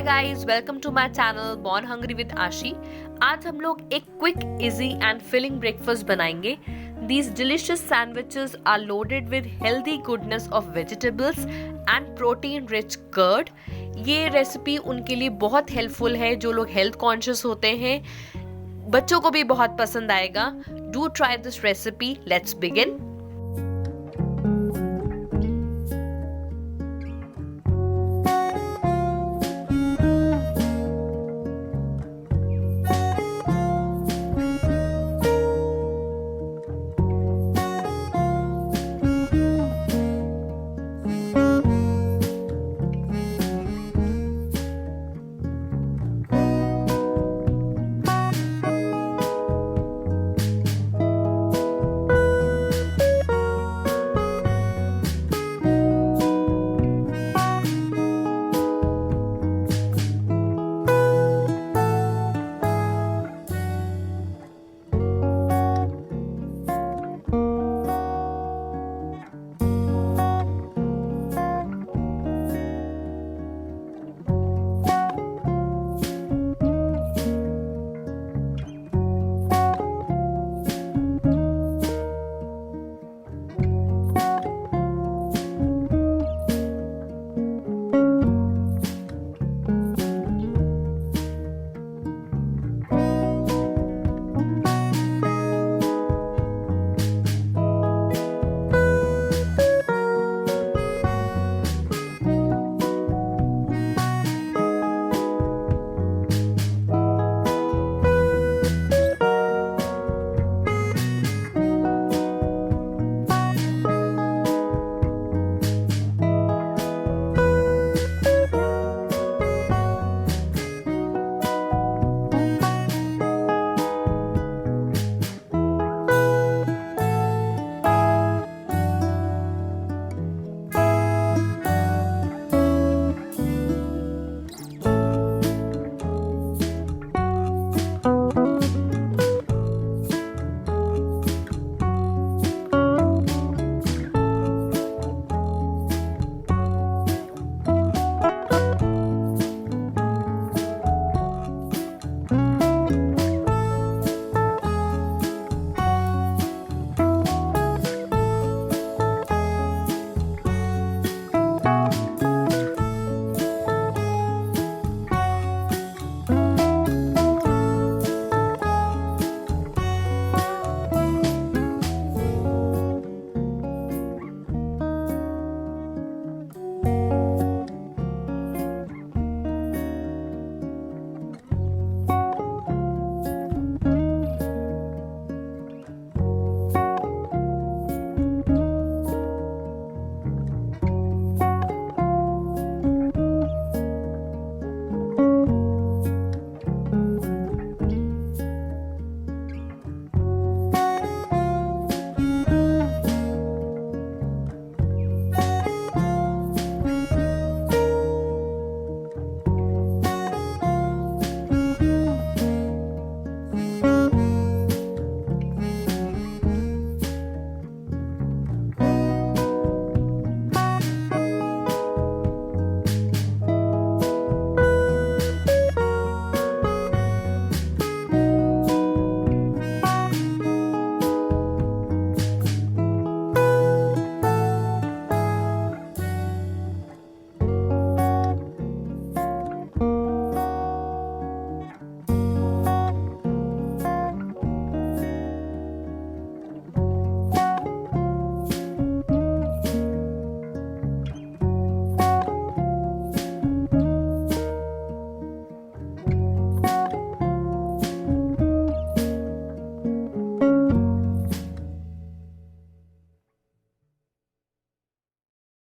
Guys, welcome to my channel born hungry with Ashi. आज हम लोग एक quick, easy and filling breakfast बनाएंगे। These delicious sandwiches are loaded with healthy goodness of vegetables and protein-rich curd. ये recipe उनके लिए बहुत हेल्पफुल है जो लोग हेल्थ कॉन्शियस होते हैं। बच्चों को भी बहुत पसंद आएगा। Do try this recipe. Let's begin.